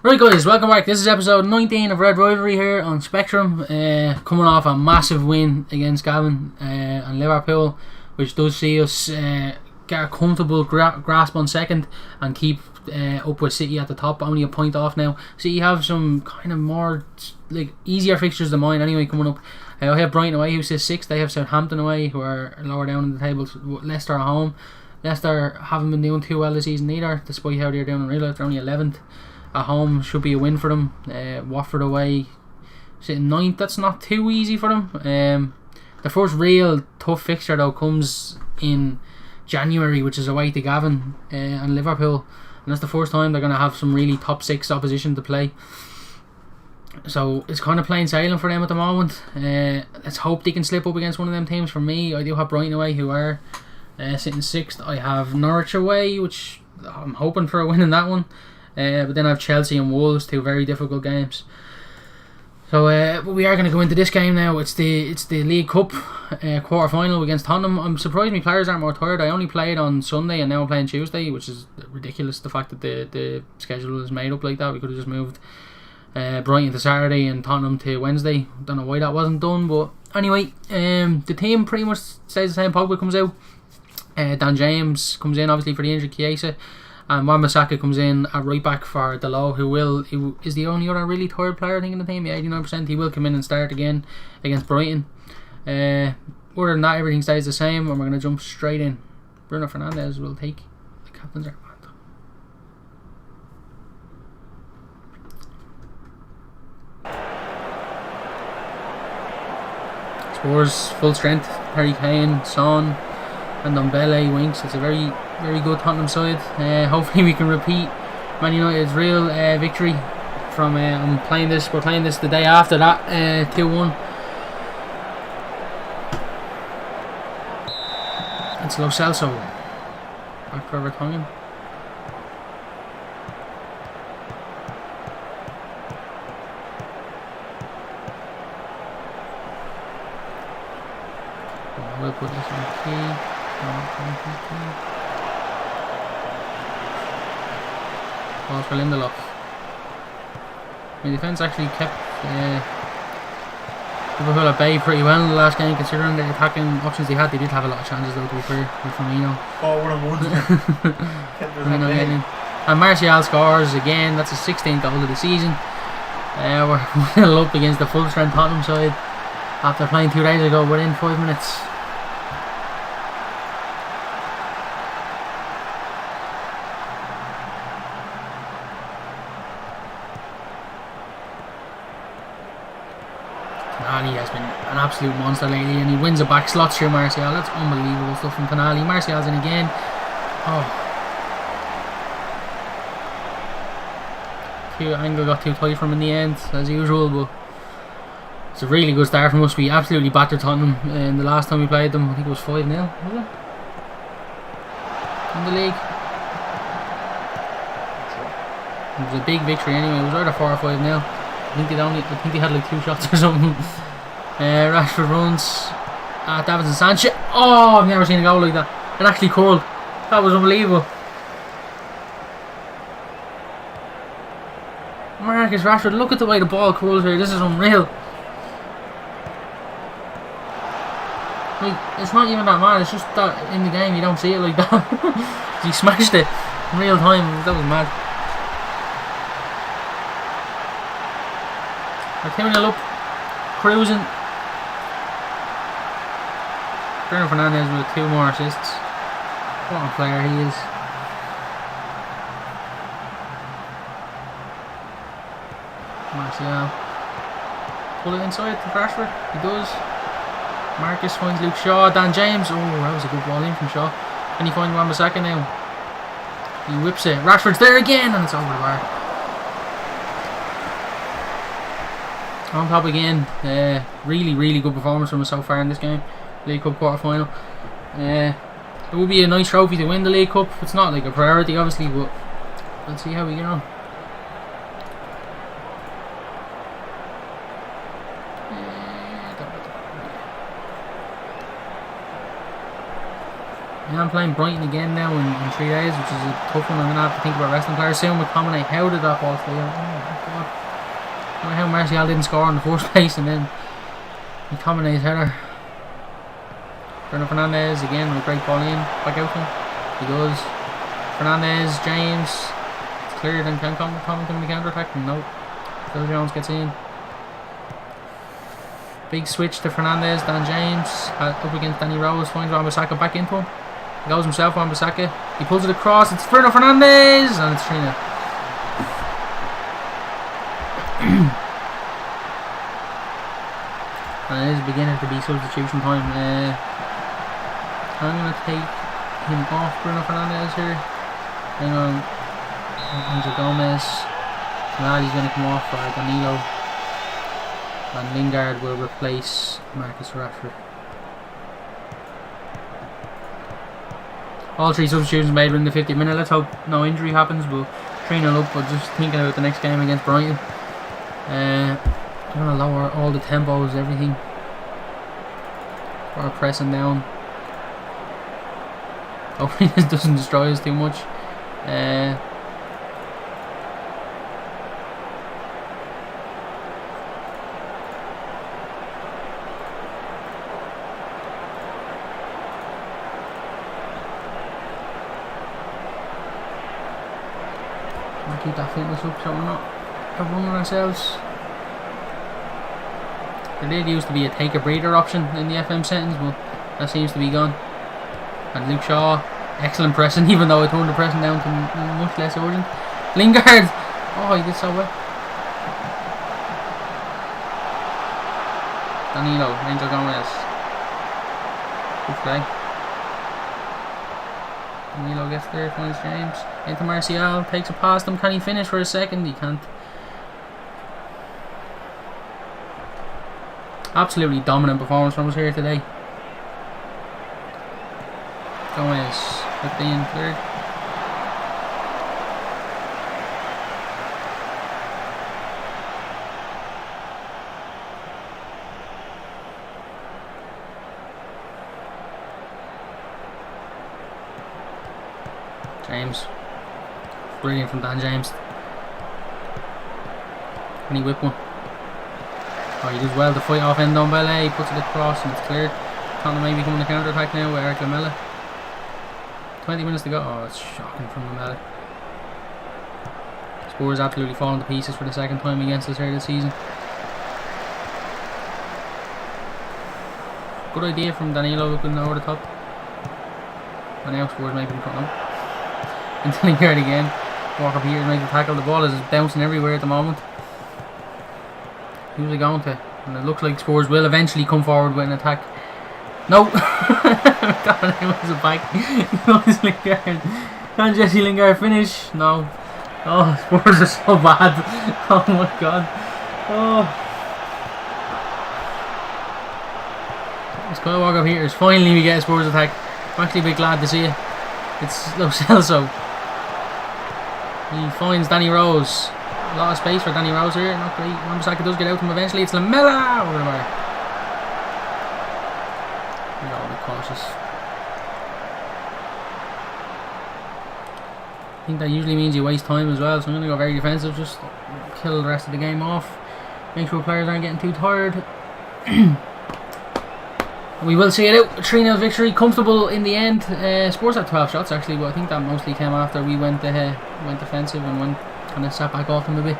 Right guys, welcome back. This is episode 19 of Red Rivalry here on Spectrum. Coming off a massive win against Gavin and Liverpool, which does see us get a comfortable grasp on second and keep up with City at the top, only a point off now. City have some kind of more easier fixtures than mine anyway coming up. I have Brighton away, who sits 6th. They have Southampton away, who are lower down in the table. Leicester at home. Leicester haven't been doing too well this season either, despite how they're doing in real life. They're only 11th. At home should be a win for them. Watford away sitting 9th. That's not too easy for them. The first real tough fixture though comes in January, which is away to Gavin and Liverpool, and that's the first time they're going to have some really top 6 opposition to play. So it's kind of plain sailing for them at the moment. Let's hope they can slip up against one of them teams. For me, I do have Brighton away, who are sitting 6th. I have Norwich away, which I'm hoping for a win in that one. But then I have Chelsea and Wolves, 2 very difficult games. So but we are going to go into this game now. It's the League Cup quarter final against Tottenham. I'm surprised my players aren't more tired. I only played on Sunday and now I'm playing Tuesday, which is ridiculous. The fact that the schedule is made up like that. We could have just moved Brighton to Saturday and Tottenham to Wednesday. Don't know why that wasn't done, but anyway, the team pretty much stays the same. Pogba comes out. Dan James comes in obviously for the injured Chiesa. And Wan-Bissaka comes in at right back for Dalot, who is the only other really tired player I think in the team. Yeah, 89%. He will come in and start again against Brighton. Other than that, everything stays the same, and we're going to jump straight in. Bruno Fernandes will take the captain's armband. Spurs full strength. Harry Kane, Son, and Ndombele winks. It's a very good Tottenham side. Hopefully we can repeat Man United's real victory from we're playing this the day after that 2-1. It's Lo Celso back for Vertonghen. We'll put this on key. Balls for Lindelof. My defence actually kept Liverpool at bay pretty well in the last game, considering the attacking options they had. They did have a lot of chances though, to be fair, with Firmino. 4-1. And Martial scores again. That's his 16th goal of the season. We're well up against the full strength Tottenham side after playing 2 days ago within 5 minutes. Tonali has been an absolute monster lately, and he wins a back slot through Martial. That's unbelievable stuff from Tonali. Martial's in again. Angle got too tight from him in the end, as usual, but it's a really good start from us. We absolutely battered Tottenham in the last time we played them. I think it was 5-0, was it? In the league. It was a big victory anyway. It was either 4 or 5-0. I think they had like 2 shots or something. Rashford runs at Davinson Sanchez. Oh, I've never seen a goal like that. It actually curled. That was unbelievable. Marcus Rashford, look at the way the ball curls here. This is unreal. Like, it's not even that mad. It's just that in the game you don't see it like that. He smashed it in real time. That was mad. We're 2-0 up, cruising. Bruno Fernandes with 2 more assists. What a player he is. Martial. Pull it inside to Rashford. He does. Marcus finds Luke Shaw. Dan James. Oh, that was a good ball in from Shaw. Can he find Wan-Bissaka now? He whips it. Rashford's there again, and it's over the bar. On top again. Really good performance from us so far in this game. League Cup quarter final. It would be a nice trophy to win the League Cup. It's not like a priority obviously, but we'll see how we get on. I'm playing Brighton again now in 3 days, which is a tough one. I'm going to have to think about resting players soon. McTominay, how did that ball stay out? Oh my god. I don't know how Martial didn't score in the first place, and then McTominay's header. Bruno Fernandes again with a great ball in. Back out to him. He goes. Fernandes, James. It's cleared and can Covington the counter attack? No. Phil Jones gets in. Big switch to Fernandes, Dan James up against Danny Rose, finds Wan-Bissaka back into him. He goes himself, Wan-Bissaka. He pulls it across, it's Bruno Fernandes, and it's 3-0. And it is beginning to be substitution time. I'm going to take him off Bruno Fernandes here. Hang on. Angel Gomez. He's going to come off for Danilo. And Lingard will replace Marcus Rashford. All 3 substitutions made within the 50th minute. Let's hope no injury happens. We'll 3-0 up, but just thinking about the next game against Brighton. I'm going to lower all the tempos, everything. Or pressing down. Hopefully this doesn't destroy us too much. Keep that fitness up so we're not outrunning ourselves. There did used to be a take a breather option in the FM settings, but that seems to be gone. And Luke Shaw, excellent pressing, even though I turned the pressing down to much less urgent. Lingard, oh, he did so well. Danilo, Angel Gomez, good play. Danilo gets there, finds James into Martial, takes it past him. Can he finish for a second? He can't. Absolutely dominant performance from us here today. Gomez, 15, cleared. James, brilliant from Dan James. Can he whip one? Oh, he does well to fight off Ndombele. He puts it across and it's cleared. Tottenham maybe coming to counter attack now with Eric Lamela. 20 minutes to go. Oh, it's shocking from Lamela. Spurs absolutely falling to pieces for the second time against us here this season. Good idea from Danilo looking over the top. And now Spurs maybe cut out. Into Lingard again. Walker Peters makes the tackle. The ball is bouncing everywhere at the moment. Who's he going to? And it looks like Spurs will eventually come forward with an attack. No! God, it was a back. It was Lingard. Can Jesse Lingard finish? No. Oh, Spurs are so bad. Oh my god. Oh. It's Kyle Walker Peters. Finally we get a Spurs attack. I'm actually a bit glad to see it. It's Lo Celso. He finds Danny Rose. A lot of space for Danny Rose here. Not great. Wan-Bissaka does get out to him eventually. It's Lamela over the bar. We gotta be cautious. I think that usually means you waste time as well, so I'm going to go very defensive. Just kill the rest of the game off. Make sure players aren't getting too tired. We will see it out. 3-0 victory, comfortable in the end. Spurs had 12 shots actually, but I think that mostly came after we went defensive and went kind of sat back off them a bit.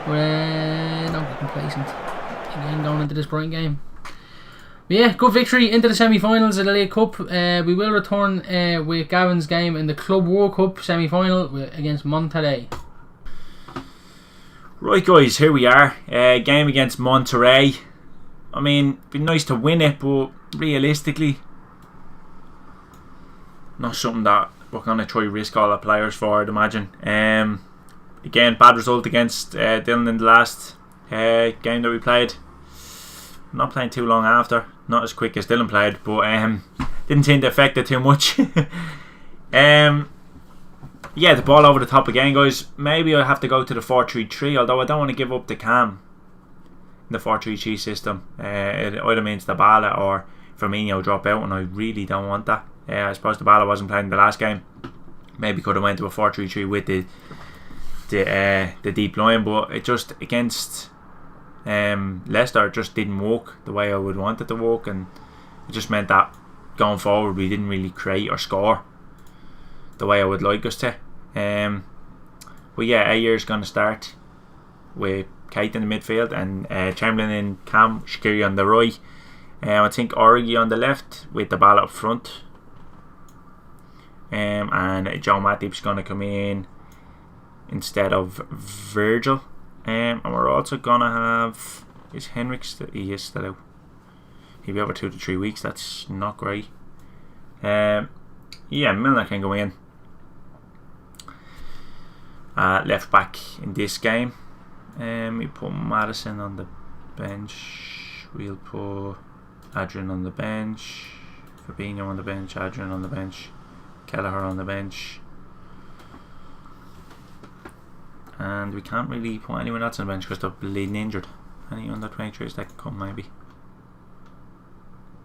We're not complacent again going into this Brighton game. But yeah, good victory into the semi-finals of the League Cup. We will return with Gavin's game in the Club World Cup semi-final against Monterrey. Right guys, here we are. Game against Monterrey. I mean, it'd be nice to win it, but realistically, not something that we're going to try risk all our players for, I'd imagine. Again, bad result against Dylan in the last game that we played. Not playing too long after, not as quick as Dylan played, but didn't seem to affect it too much. Yeah, the ball over the top again, guys. Maybe I'll have to go to the 4-3-3, although I don't want to give up the cam in the 4-3-3 system. It either means the Bala or Firmino drop out, and I really don't want that. I suppose the Bala wasn't playing the last game. Maybe could have went to a 4-3-3 with the deep line, but it just against Leicester it just didn't work the way I would want it to work, and it just meant that going forward we didn't really create or score the way I would like us to. But yeah, Ayer's going to start with Kate in the midfield and Chamberlain in Cam, Shaqiri on the right. I think Origi on the left with the ball up front. And Joe Matip's going to come in instead of Virgil. And we're also going to have... Is Henrik still... He is still out. He'll be over 2 to 3 weeks. That's not great. Yeah, Milner can go in. Left back in this game. We put Madison on the bench. We'll put Adrian on the bench. Fabinho on the bench. Adrian on the bench. Kelleher on the bench. And we can't really put anyone else on the bench because they're bleeding injured. Any under 23s that can come maybe.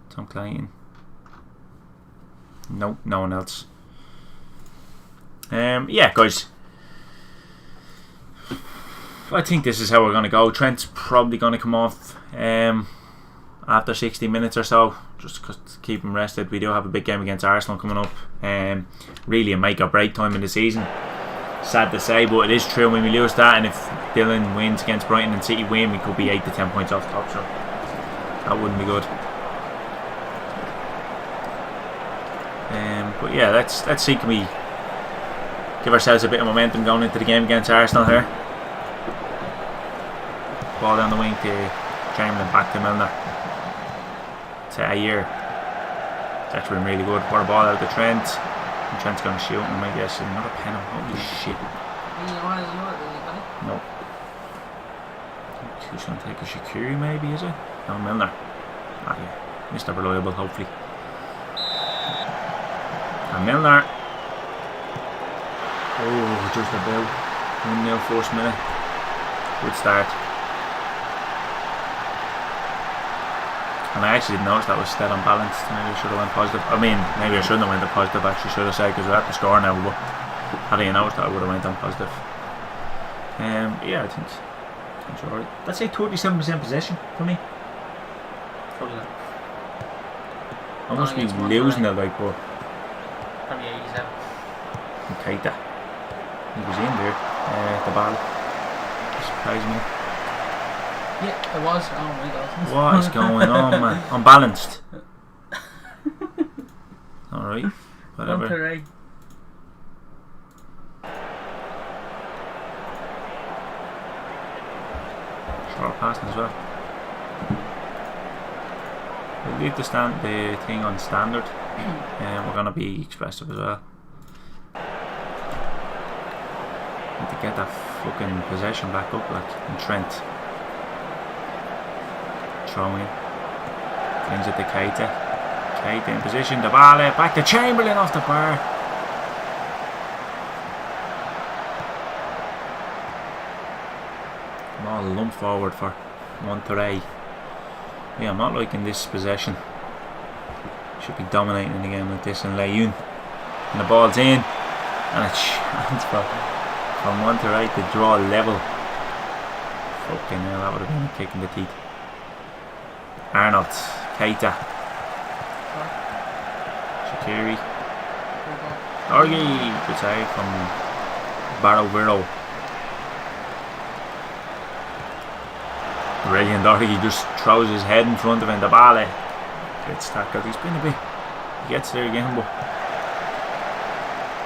Tom Clayton. Nope, no one else. Yeah, guys. I think this is how we're going to go. Trent's probably going to come off after 60 minutes or so, just to keep him rested. We do have a big game against Arsenal coming up. Really a make or break time in the season. Sad to say, but it is true. When we lose that, and if Dylan wins against Brighton and City win, we could be 8 to 10 points off top, so that wouldn't be good. But yeah, let's see, can we give ourselves a bit of momentum going into the game against Arsenal here. Ball down the wing to Chamberlain, back to Milner, to Ayer. It's actually been really good. What a ball out to Trent, and Trent's going to shoot him, I guess. Another penalty. Holy shit. No. Who's going to take a Shaqiri maybe, is it? No, Milner. Ah yeah, Mr. Reliable, hopefully. And Milner. Oh, just about 1-0 first minute. Good start. And I actually didn't notice that was still unbalanced. Maybe I should have went positive. I mean, maybe I shouldn't have went to positive, actually, should have said, because we're at the score now. But had I noticed that, I would have went on positive. Yeah, I think it's alright. Let's say 37% possession for me. Probably not. I must be losing it, like, but. Probably 87. Keita. He was in there. The ball. Surprised me. Yeah, it was. Oh my god. What is going on, man? Unbalanced. Alright. Whatever. Monterrey. Short passing as well. We'll leave the thing on standard. We're going to be expressive as well. Need to get that fucking possession back up, like, and Trent. Throwing. Brings it to Keita. Keita in position, the ball back to Chamberlain off the bar. Ball lump forward for Monterrey. Yeah, I'm not liking this possession. Should be dominating the game like this, and Layun. And the ball's in. And a chance for Monterrey to draw level. Fucking hell, that would have been a kick in the teeth. Arnold, Keita, Shaqiri, Origi, good save from Barrow. Brilliant. Origi just throws his head in front of him. The ball gets tackled. He's been a bit. He gets there again, but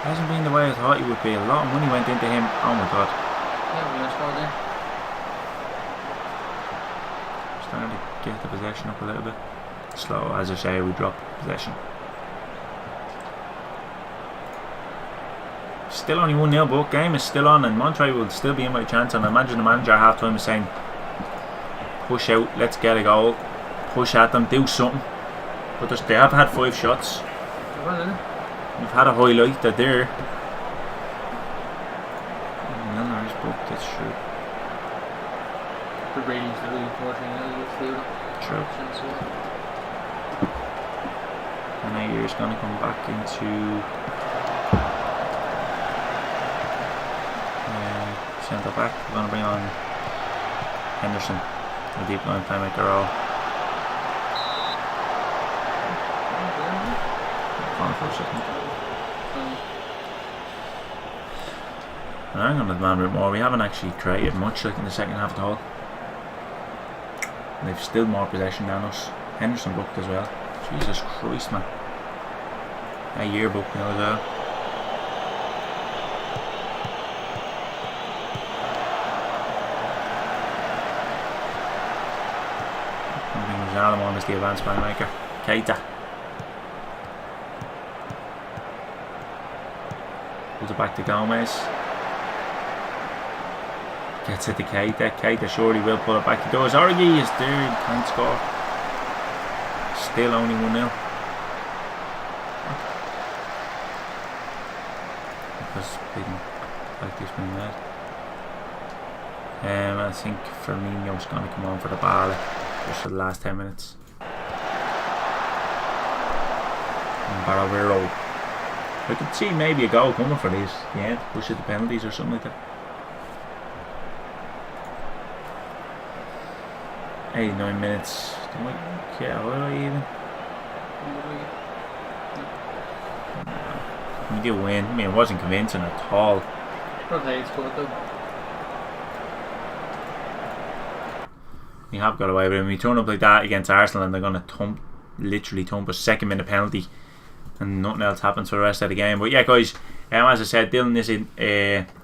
hasn't been the way I thought he would be. A lot of money went into him. Oh my god. Yeah, we scored there. Starting to get the possession up a little bit. Slow, as I say, we drop possession. Still only 1-0, but game is still on, and Monterrey will still be in by chance. And I imagine the manager at half time is saying, push out, let's get a goal, push at them, do something. But they have had 5 shots. We've had a highlight, they're there. Milner is booked, that's true. The ratings are really important. True. now you're just going to come back into centre back. We're going to bring on Henderson, a deep line playmaker role. Hold on for a second. I'm going to demand a bit more. We haven't actually created much like in the second half at all. They've still more possession than us. Henderson booked as well. Jesus Christ, man. A year booked now as well. Alamon is the advanced playmaker. Keita pulls it back to Gomez. Gets it to Keita. Keita surely will pull it back. He does. Origi is there. Can't score. Still only 1-0. Because like this been mad. I think Firmino's going to come on for the ball. Just for the last 10 minutes. And Baravero. I could see maybe a goal coming for these. Yeah, push it to penalties or something like that. 89 minutes. They might get away even. We did win. I mean, it wasn't convincing at all. You have got away with it. When we turn up like that against Arsenal and they're going to literally thump a second minute penalty and nothing else happens for the rest of the game. But yeah, guys, as I said, Dylan is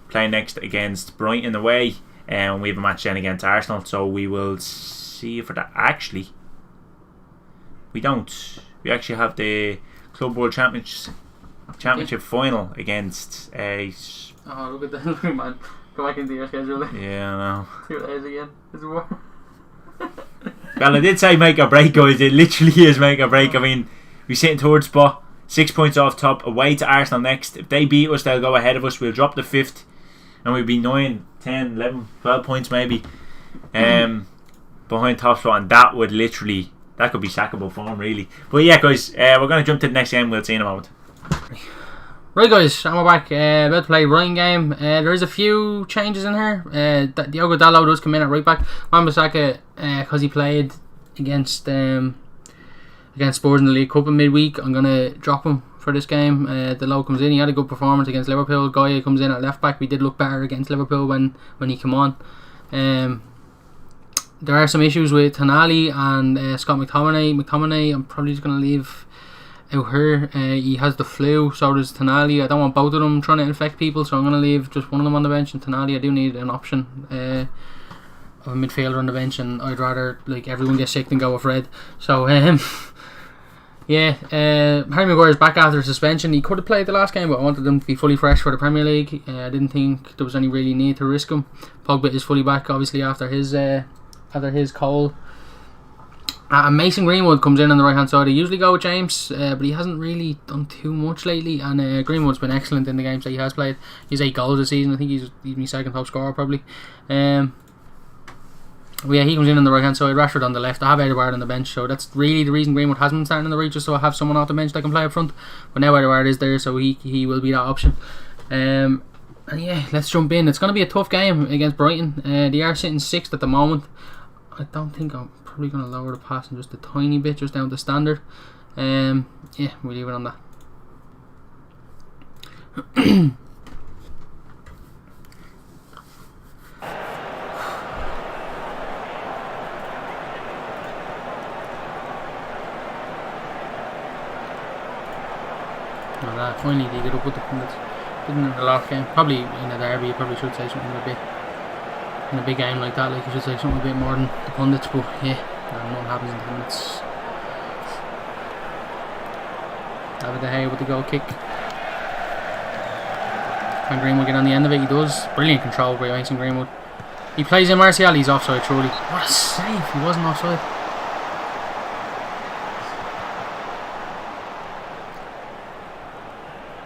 playing next against Brighton away, and we have a match then against Arsenal, so we will see for that. Actually, we don't. We actually have the Club World Championship final against oh, look at that, man. Go back into your schedule there. Yeah, I know. 2 days again. It's war. Well, I did say make or break, guys. It literally is make or break. I mean, we sit in third spot, 6 points off top, away to Arsenal next. If they beat us, they'll go ahead of us. We'll drop to 5th, and we'll be 9, 10, 11, 12 points maybe behind top spot, and that would literally, that could be sackable form really. But yeah, guys, we're going to jump to the next game. We'll see you in a moment. Right, guys, and we're back. About to play Brighton game. There is a few changes in here. Diogo Dalot does come in at right back. Wan-Bissaka, because he played against Spurs in the League Cup in midweek, I'm gonna drop him for this game. Dalot comes in. He had a good performance against Liverpool. Guy comes in at left back. We did look better against Liverpool when he came on. There are some issues with Tonali and Scott McTominay. McTominay, I'm probably just gonna leave out here. He has the flu, so does Tonali. I don't want both of them trying to infect people, so I'm going to leave just one of them on the bench. And Tonali, I do need an option of a midfielder on the bench, and I'd rather like everyone get sick than go with Red. So yeah, Harry Maguire's back after suspension. He could have played the last game, but I wanted him to be fully fresh for the Premier League. I didn't think there was any really need to risk him. Pogba is fully back, obviously after his cold. Mason Greenwood comes in on the right hand side. I usually go with James, but he hasn't really done too much lately, and Greenwood's been excellent in the games that he has played. He's 8 goals this season. I think he's my second top scorer probably. But yeah, he comes in on the right hand side, Rashford on the left. I have Edouard on the bench, so that's really the reason Greenwood hasn't been starting on the right, just so I have someone off the bench that can play up front. But now Edouard is there, so he will be that option. And yeah, let's jump in. It's going to be a tough game against Brighton. They are sitting 6th at the moment. I don't think I'm probably going to lower the passing just a tiny bit, just down to standard. Yeah, we'll leave it on that. Finally they get up with the pundits. Didn't in the last game. Probably in a derby you probably should say something a bit. In a big game like that, like you should say something a bit more than the pundits, but yeah, nothing happens in 10 minutes. David De Gea with the goal kick. Can Greenwood get on the end of it? He does. Brilliant control by Mason Greenwood. He plays in Martial, he's offside truly. What a save, he wasn't offside.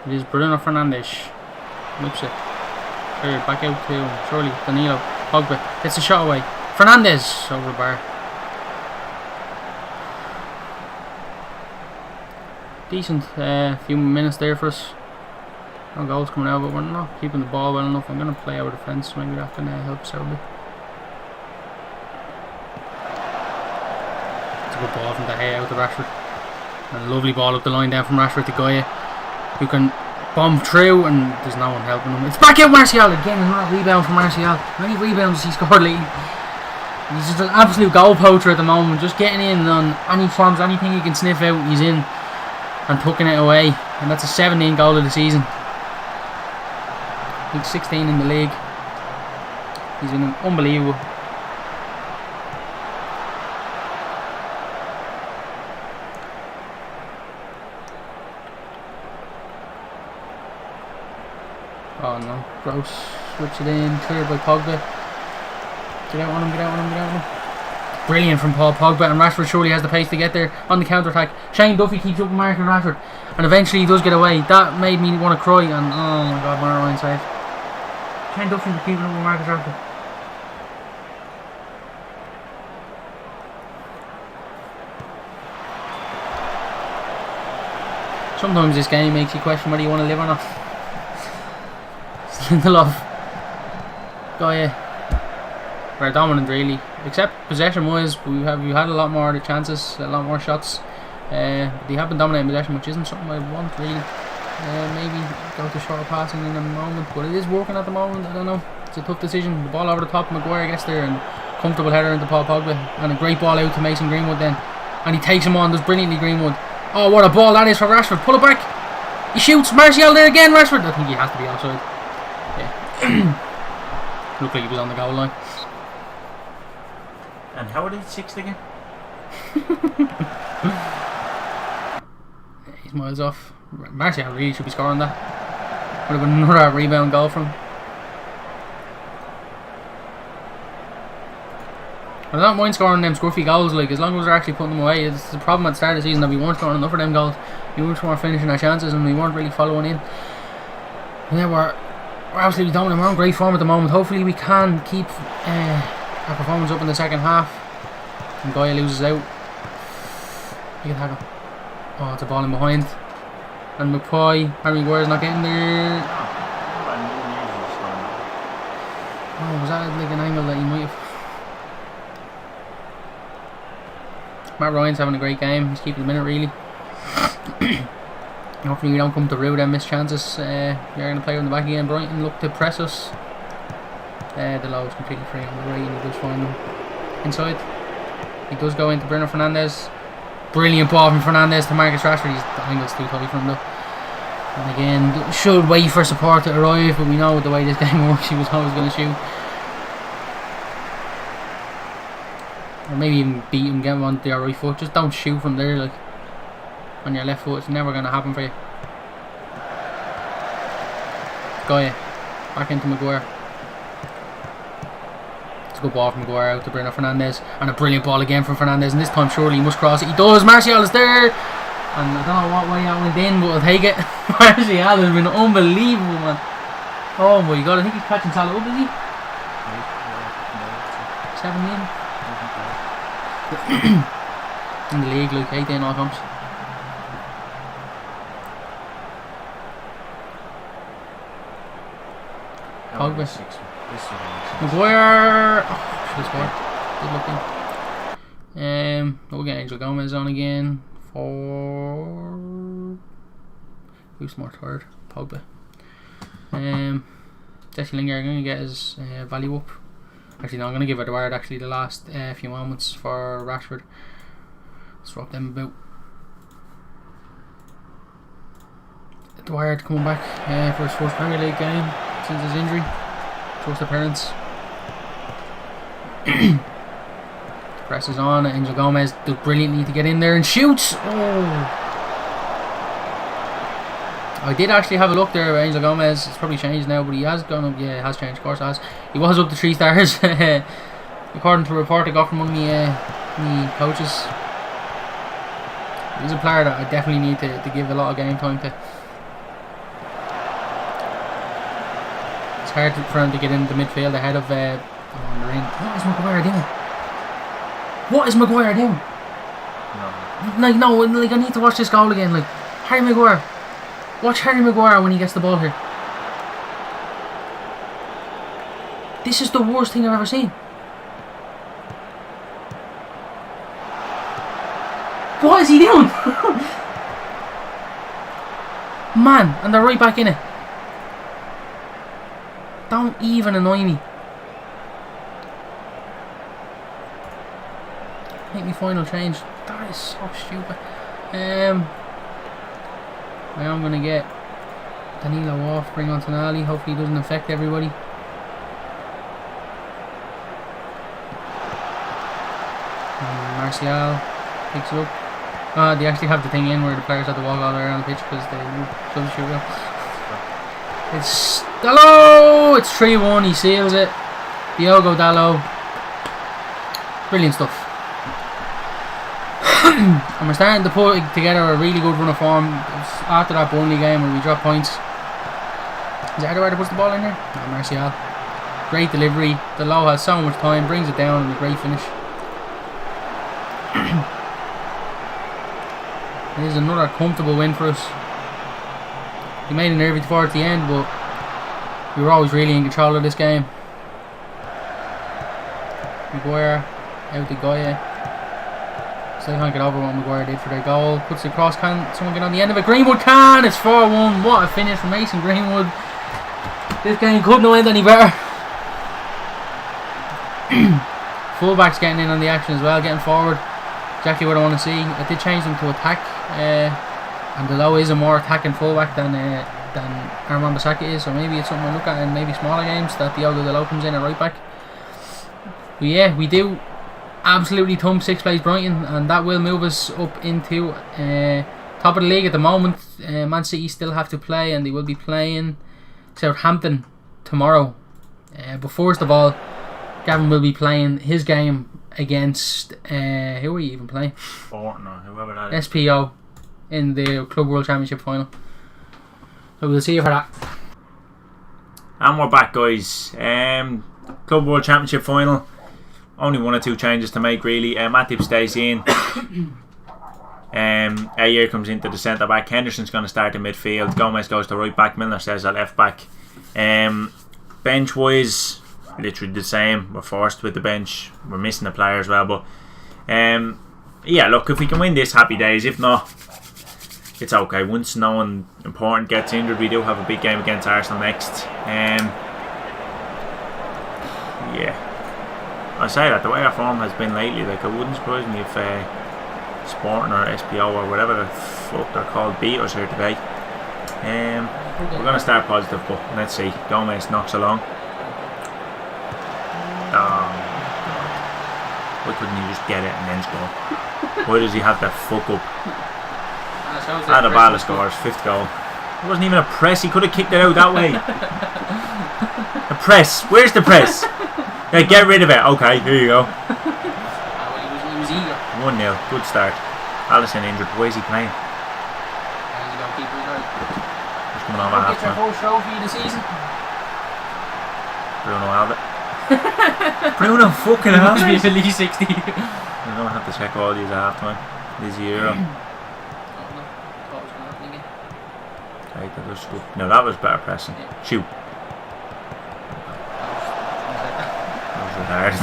It is Bruno Fernandes. Whips it. Clear, back out to him. Surely, Danilo. Pogba gets the shot away. Fernandes over the bar. decent few minutes there for us. No goals coming out, but we're not keeping the ball well enough. I'm going to play out of defence. Maybe that can help us out a bit. It's a good ball from De Gea out to Rashford. And a lovely ball up the line down from Rashford to Goya, who can bomb through, and there's no one helping him. It's back out Martial again. Another rebound from Martial. How many rebounds has he scored lately? He's just an absolute goal poacher at the moment. Just getting in on any forms, anything he can sniff out, he's in and tucking it away. And that's a 17 goal of the season. He's 16 in the league. He's been unbelievable. Oh no, gross. Switch it in, cleared by Pogba. Get out on him, get out on him, get out on him. Brilliant from Paul Pogba, and Rashford surely has the pace to get there on the counter-attack. Shane Duffy keeps up marking Rashford, and eventually he does get away. That made me want to cry, and oh my god, Monterrey save. Shane Duffy keeping up with Marcus Rashford. Sometimes this game makes you question whether you want to live or not. Lindelof. Goya. We're dominant really. Except possession wise, we had a lot more chances, a lot more shots. They have been dominating possession, which isn't something I want really. Maybe go to shorter passing in a moment, but it is working at the moment. I don't know. It's a tough decision. The ball over the top, Maguire gets there, and comfortable header into Paul Pogba, and a great ball out to Mason Greenwood then, and he takes him on, does brilliantly Greenwood. Oh, what a ball that is for Rashford. Pull it back. He shoots. Martial there again. Rashford. I think he has to be offside. Yeah. Looked like he was on the goal line. And how are they sixth again? He's miles off. Martial really should be scoring that. Would have been another rebound goal from him. I don't mind scoring them scruffy goals, like, as long as we're actually putting them away. It's the problem at the start of the season that we weren't scoring enough of them goals. We weren't finishing our chances, and we weren't really following in. And then we're absolutely dominant. We're on great form at the moment. Hopefully we can keep our performance up in the second half. And Goya loses out. Big tackle. Oh, it's a ball in behind. And McPoy, Harry Maguire's not getting there. Oh, was that like an angle that he might have? Matt Ryan's having a great game. He's keeping the minute really. Hopefully we don't come to rue them missed chances. We're going to play on the back again. Brighton look to press us. The low is completely free on the right, and he does find them inside. He does go into Bruno Fernandes. Brilliant ball from Fernandes to Marcus Rashford. The angle's too tight for him though. And again, should wait for support to arrive, but we know the way this game works, he was always going to shoot. Or maybe even beat him, get him on the right foot. Just don't shoot from there, like, on your left foot. It's never going to happen for you. Goya. Back into Maguire. It's a good ball from Maguire out to Bruno Fernandes. And a brilliant ball again from Fernandes. And this time surely he must cross it. He does. Martial is there. And I don't know what way that went in, but I'll take it. Martial has been unbelievable, man. Oh my god, I think he's catching Salah up, is he? 7 million. In the league, like 18 all comps. Pogba. Maguire. Oh, should have scored. Good looking. We'll get Angel Gomez on again for. Who's more tired? Pogba. Jesse Lingard going to get his value up. Actually, no, I'm going to give Edouard actually the last few moments for Rashford. Swap them about. Edouard coming back for his first Premier League game since his injury. First appearance. Presses on. Angel Gomez does brilliantly to get in there and shoots. Oh! I did actually have a look there at Angel Gomez. It's probably changed now, but he has gone up. Yeah, it has changed. Of course it has. He was up to 3 stars. According to a report I got from one of me coaches. He's a player that I definitely need to give a lot of game time to. It's hard for him to get into midfield ahead of Monterrey. What is Maguire doing? What is Maguire doing? No, I need to watch this goal again. Like, Harry Maguire. Watch Harry Maguire when he gets the ball here. This is the worst thing I've ever seen. What is he doing? Man, and they're right back in it. Don't even annoy me. Make me final change. That is so stupid. I am going to get Danilo off, bring on Tonali. Hopefully he doesn't affect everybody. Martial picks it up. They actually have the thing in where the players have to walk all the way around the pitch because they substitute well. It's Dalot! It's 3-1, he seals it. Diogo Dalot. Brilliant stuff. And we're starting to put together a really good run of form after that Burnley game where we dropped points. Is that where they puts the ball in there? No, Martial. Great delivery. Dalot has so much time, brings it down, and a great finish. It is another comfortable win for us. We made it nervy towards the end, but we were always really in control of this game. Maguire out to Goya. Still can't get over what Maguire did for their goal. Puts it across. Can someone get on the end of it? Greenwood can. It's 4-1. What a finish from Mason Greenwood. This game couldn't have ended any better. Fullback's getting in on the action as well, getting forward. Exactly what I want to see. I did change them to attack, and Dalot is a more attacking fullback than Armand Bissaka is, so maybe it's something to look at in maybe smaller games that Diogo Dalot comes in at right back. But yeah, we do absolutely thump 6th place Brighton, and that will move us up into top of the league at the moment. Man City still have to play, and they will be playing Southampton tomorrow. But first of all, Gavin will be playing his game against who are you even playing? Brighton or whoever that is. SPO in the Club World Championship final. So we'll see you for that. And we're back, guys. Club World Championship final. Only 1 or 2 changes to make, really. Matip stays in. Ayer comes into the centre back. Henderson's going to start in midfield. Gomez goes to right back. Milner stays at left back. Bench wise, literally the same. We're forced with the bench. We're missing a player as well, but yeah, look, if we can win this, happy days. If not, it's okay. Once no one important gets injured, we do have a big game against Arsenal next. Yeah, I say that the way our form has been lately, like, it wouldn't surprise me if Sporting or SPO or whatever the fuck they're called beat us here today. We're going to start positive, but let's see. Gomez knocks along. Why couldn't he just get it and then score? Why does he have that fuck up? Adabala scores, 5th goal. It wasn't even a press, he could have kicked it out that way. A press, where's the press? Yeah, get rid of it. Okay, here you go. He was eager. 1-0, good start. Alisson injured, why is he playing? He's coming on half time. First trophy of the season. Bruno Alba. Bruno fucking Alba. He's at least 60. We're going to have to check all these at half time. This Euro. Okay, that was good. No, that was better pressing. Yeah. Shoot. That was retarded.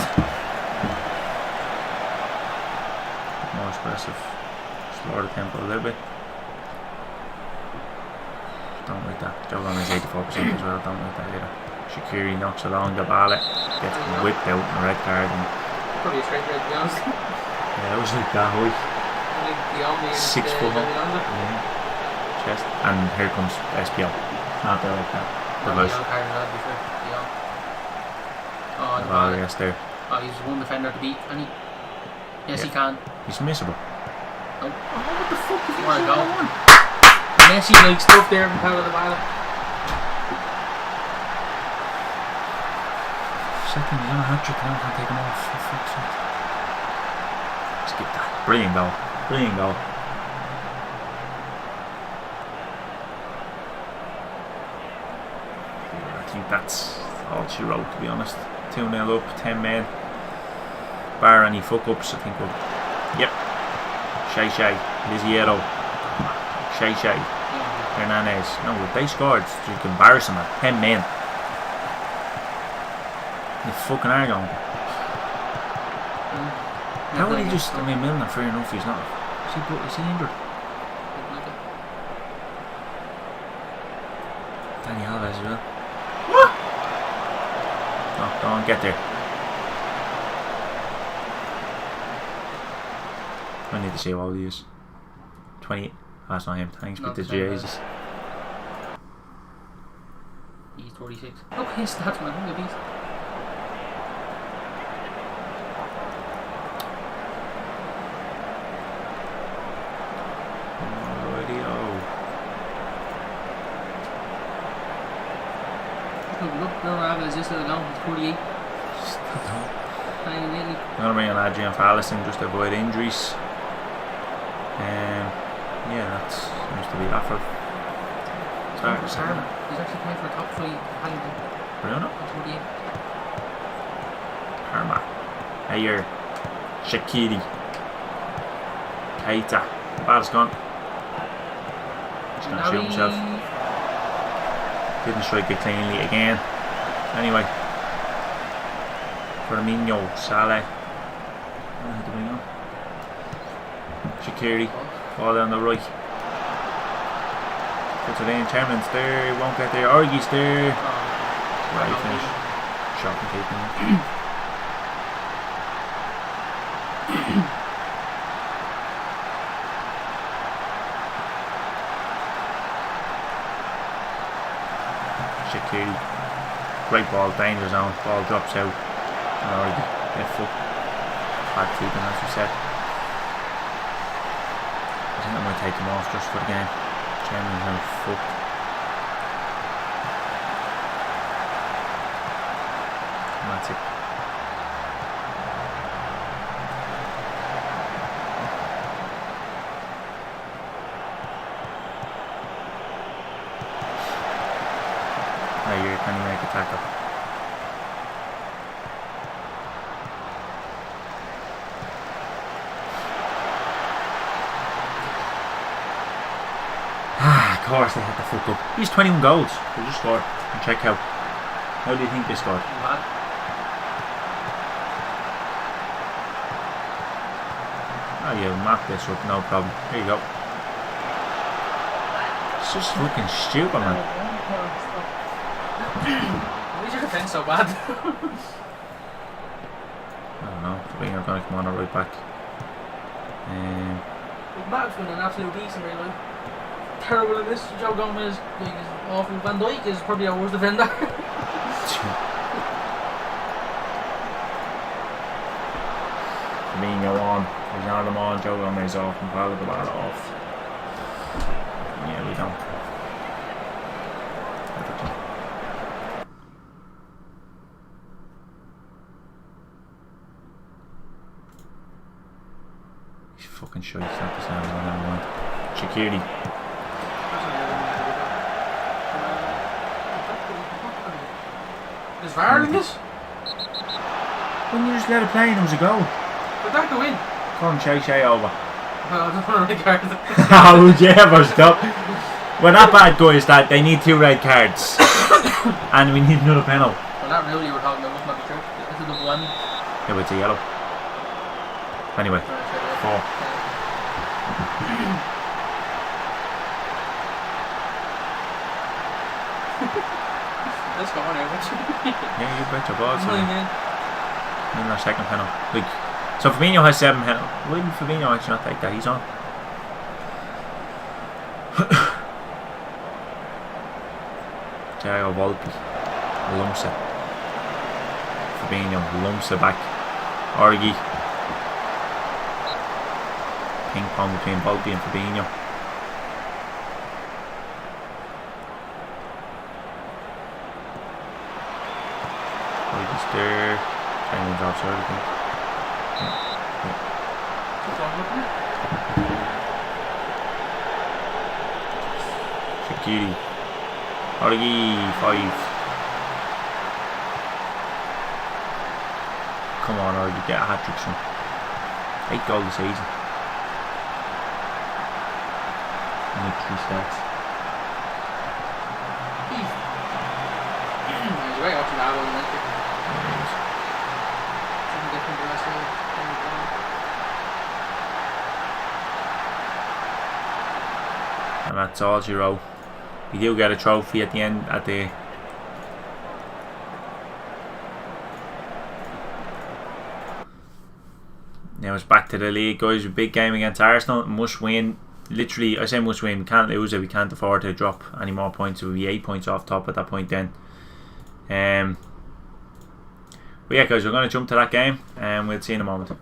More expressive. Slower the tempo a little bit. Don't like that. Jovan is 84% as well. Don't like that either. Shaqiri knocks along the ball, gets whipped out in a red card. And probably a straight red, to be honest. Yeah, it was like that high. 6 foot high. Yeah. Chest. And here comes SPL. Not there like that. The ball, yes, there. Oh, he's one defender to beat, and he. Yes, he can. He's missable. Oh, what the fuck is he going? Messi like stuff there from power of the ball. Second, he's on a hat-trick now, can't take him off, for fuck's sake. Skip that. Brilliant goal. Brilliant goal. I think that's all she wrote, to be honest. 2-0 up, 10 men. Bar any fuck-ups, I think we'll... Yep. Shay. Lisiero. Shay Hernandez. No, they scored. It's just embarrassing, man. 10 men. They fucking are going. How would he just... I mean, Milner, fair enough, he's not... Is he injured? Danny Alves as well. What? No, don't get there. I need to see how old he is. 28. That's not him. Thanks, but the Jesus. He's 46. Look his stats, man. Look at these. Look, Ravel is just along. It's 48. I'm going to bring on Adrian for Alisson just to avoid injuries. Yeah, that seems to be that for starters. He's actually playing for a top 5 Hallington. Bruno? 48. Parma. Ayer. Shaqiri. Keita. Ball's gone. He's going to shoot himself. Didn't strike it cleanly again. Anyway. Firmino. Salah. Shaqiri. Ball down the right. Puts it in. Chairman's there. Won't get there. Orgi's there. Right finish. Shot and keeping. Shaqiri. Great ball. Danger zone. Ball drops out. And Orgi. Left foot. Bad keeping, as we said. I think I might take him off just for the game. Chairman's now fucked. And that's it. Now you can make a tackle. Of course they had to fuck up. He's 21 goals. They just scored. And check out. How do you think they scored? Bad. Oh, you map this up, no problem. There you go. It's just fucking stupid, man. Why is your defence so bad? I don't know. I think I'm going to come on right back. Matt's been an absolute beast in real life. Terrible in this. Joe Gomez is awful. Van Dijk is probably our worst defender. Firmino on. Ronaldo on. Joe Gomez off. And Paulo the ball off. Yeah, we don't. He's fucking shite. It's not the same as I want. Shaqiri. Is VAR in this? Wouldn't you just let it play and it was a goal? But that go in. Come on, Shay over. I don't want to regard it. How would you ever stop? We're not bad guys that they need 2 red cards. And we need another penalty. Well, that really we're talking about must not be true. This is the one. Yeah, but it's a yellow. Anyway, 4. Let's go on here. Yeah, you bet your balls. In our second penalty. Like, so Firmino has 7 penalties. Why didn't Firmino actually not take that? He's on. Thiago Volpi lumps it. Firmino lumps it back. Origi. Ping pong between Volpi and Firmino. Origi's there. Chairman's offside, I think. Shaqiri. Origi, 5. Come on, Origi, get a hat-trick, son. 8 goals this season. Like 3 sets. He's very up to that one, isn't it? Something different to the rest of it. And that's all she wrote. You do get a trophy at the end, at the now it's back to the league, guys. A big game against Arsenal, must win. Literally, I say must win. We can't lose it. We can't afford to drop any more points. It would be 8 points off top at that point then. But yeah, guys, we're going to jump to that game and we'll see you in a moment.